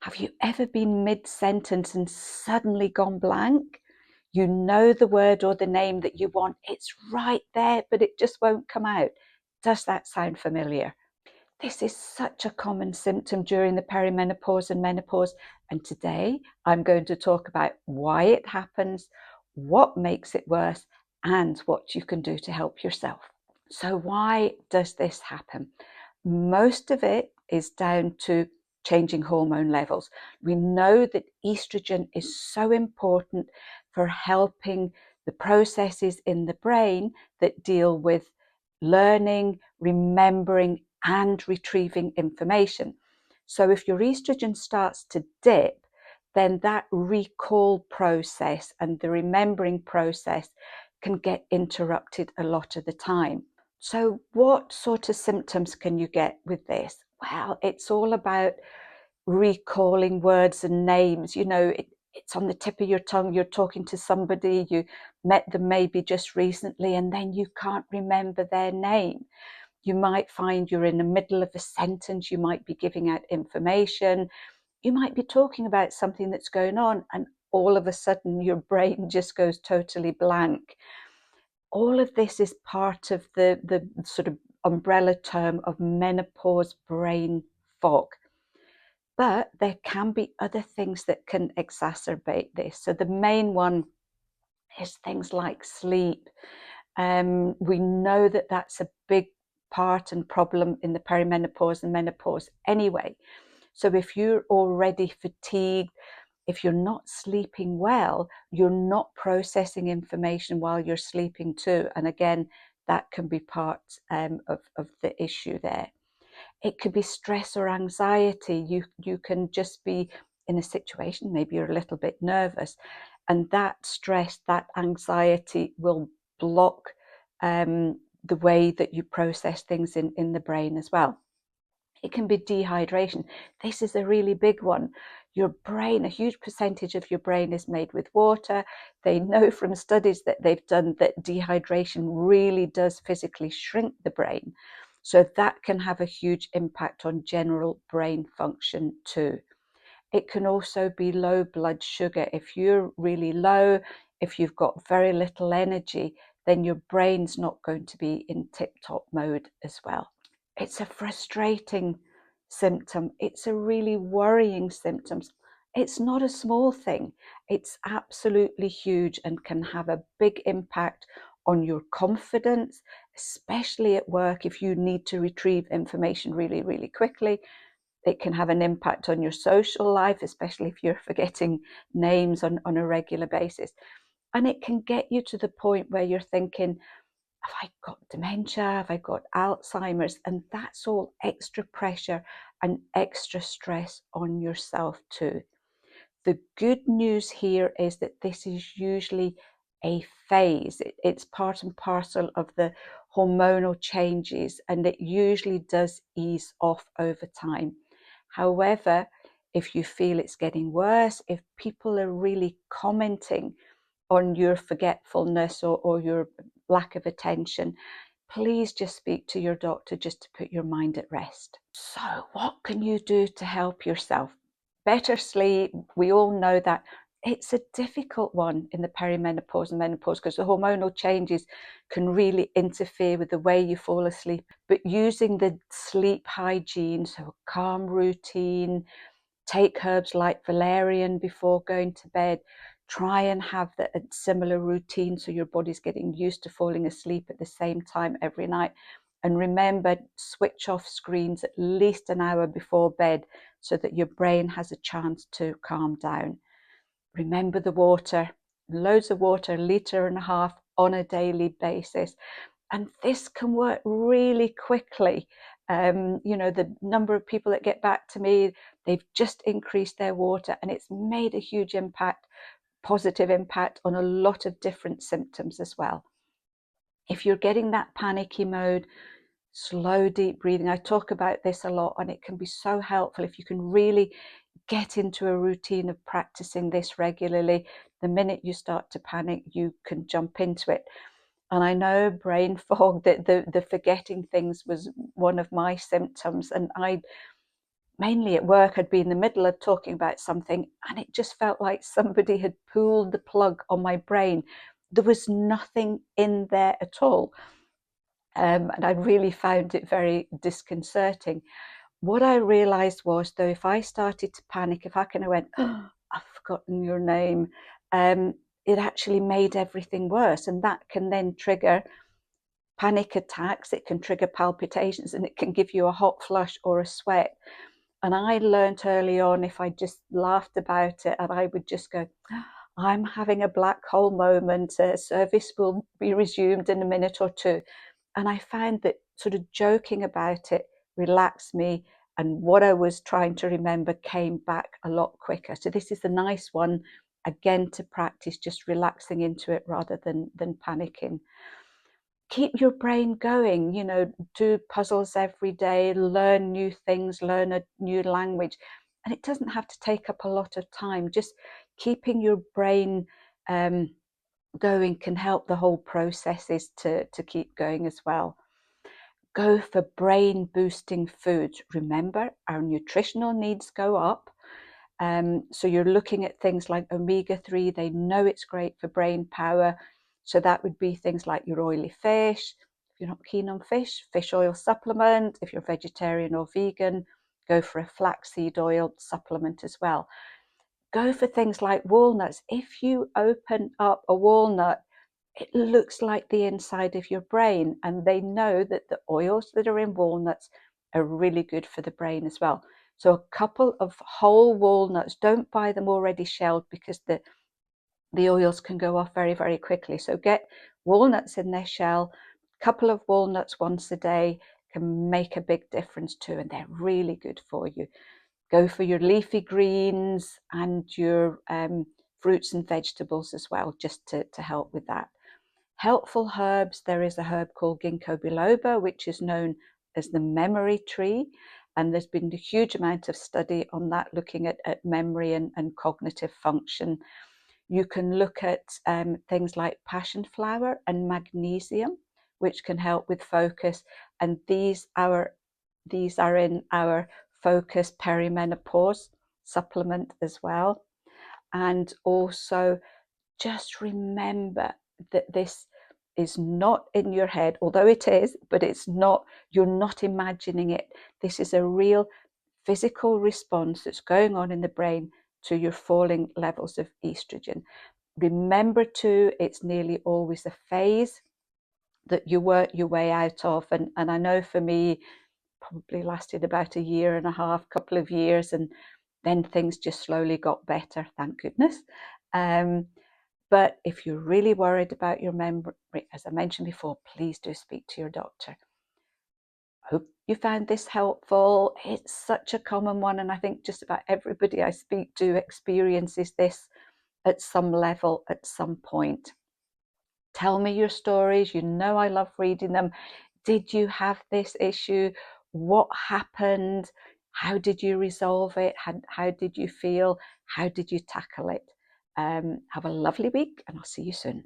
Have you ever been mid-sentence and suddenly gone blank? You know the word or the name that you want, it's right there, but it just won't come out. Does that sound familiar? This is such a common symptom during the perimenopause and menopause, and today I'm going to talk about why it happens, what makes it worse, and what you can do to help yourself. So why does this happen? Most of it is down to changing hormone levels. We know that estrogen is so important for helping the processes in the brain that deal with learning, remembering, and retrieving information. So if your estrogen starts to dip, then that recall process and the remembering process can get interrupted a lot of the time. So what sort of symptoms can you get with this? Well, it's all about recalling words and names. It's on the tip of your tongue. You're talking to somebody, you met them maybe just recently, and then you can't remember their name. You might find you're in the middle of a sentence. You might be giving out information. You might be talking about something that's going on, and all of a sudden your brain just goes totally blank. All of this is part of the sort of umbrella term of menopause brain fog. But there can be other things that can exacerbate this. So the main one is things like sleep. We know that that's a big part and problem in the perimenopause and menopause anyway. So if you're already fatigued, if you're not sleeping well, you're not processing information while you're sleeping too. And again, that can be part of the issue there. It could be stress or anxiety. You can just be in a situation, maybe you're a little bit nervous, and that stress, that anxiety will block the way that you process things in the brain as well. It can be dehydration. This is a really big one. Your brain, a huge percentage of your brain is made with water. They know from studies that they've done that dehydration really does physically shrink the brain. So that can have a huge impact on general brain function too. It can also be low blood sugar. If you're really low, if you've got very little energy, then your brain's not going to be in tip-top mode as well. It's a frustrating symptom. It's a really worrying symptom. It's not a small thing. It's absolutely huge and can have a big impact on your confidence, especially at work if you need to retrieve information really, really quickly. It can have an impact on your social life, especially if you're forgetting names on a regular basis. And it can get you to the point where you're thinking, have I got dementia? Have I got Alzheimer's? And that's all extra pressure and extra stress on yourself too. The good news here is that this is usually a phase. It's part and parcel of the hormonal changes, and it usually does ease off over time. However, if you feel it's getting worse, if people are really commenting on your forgetfulness or your lack of attention, please just speak to your doctor just to put your mind at rest. So what can you do to help yourself? Better sleep. We all know that it's a difficult one in the perimenopause and menopause because the hormonal changes can really interfere with the way you fall asleep. But using the sleep hygiene, so a calm routine, take herbs like valerian before going to bed, try and have a similar routine so your body's getting used to falling asleep at the same time every night. And remember, switch off screens at least an hour before bed so that your brain has a chance to calm down. Remember the water, loads of water, 1.5 litres on a daily basis. And this can work really quickly. The number of people that get back to me, they've just increased their water and it's made a huge impact, positive impact on a lot of different symptoms as well. If you're getting that panicky mode, slow, deep breathing. I talk about this a lot and it can be so helpful if you can really get into a routine of practicing this regularly. The minute you start to panic, you can jump into it. And I know brain fog, that the forgetting things was one of my symptoms. And I mainly at work, I'd be in the middle of talking about something and it just felt like somebody had pulled the plug on my brain. There was nothing in there at all. And I really found it very disconcerting. What I realized was, though, if I started to panic, if I kind of went, oh, I've forgotten your name, it actually made everything worse. And that can then trigger panic attacks, it can trigger palpitations, and it can give you a hot flush or a sweat. And I learned early on, if I just laughed about it and I would just go, I'm having a black hole moment, service will be resumed in a minute or two. And I found that sort of joking about it relaxed me, and what I was trying to remember came back a lot quicker. So this is a nice one, again, to practice just relaxing into it rather than panicking. Keep your brain going, do puzzles every day, learn new things, learn a new language. And it doesn't have to take up a lot of time. Just keeping your brain going can help the whole processes to keep going as well. Go for brain boosting foods. Remember, our nutritional needs go up. So you're looking at things like omega-3. They know it's great for brain power. So that would be things like your oily fish. If you're not keen on fish, fish oil supplement. If you're vegetarian or vegan, go for a flaxseed oil supplement as well. Go for things like walnuts. If you open up a walnut, it looks like the inside of your brain, and they know that the oils that are in walnuts are really good for the brain as well. So a couple of whole walnuts, don't buy them already shelled because the oils can go off very, very quickly. So get walnuts in their shell. A couple of walnuts once a day can make a big difference too, and they're really good for you. Go for your leafy greens and your fruits and vegetables as well, just to help with that. Helpful herbs, there is a herb called ginkgo biloba, which is known as the memory tree. And there's been a huge amount of study on that, looking at memory and cognitive function. You can look at things like passion flower and magnesium, which can help with focus. And these are in our focus perimenopause supplement as well. And also, just remember that this is not in your head, although it is, but it's not, you're not imagining it. This is a real physical response that's going on in the brain to your falling levels of estrogen. Remember too, it's nearly always a phase that you work your way out of. And I know for me, probably lasted about a year and a half, couple of years, and then things just slowly got better, thank goodness. But if you're really worried about your memory, as I mentioned before, please do speak to your doctor. Hope you found this helpful. It's such a common one, and I think just about everybody I speak to experiences this at some level at some point. Tell me your stories. You know I love reading them. Did you have this issue? What happened? How did you resolve it? How did you feel? How did you tackle it? Have a lovely week, and I'll see you soon.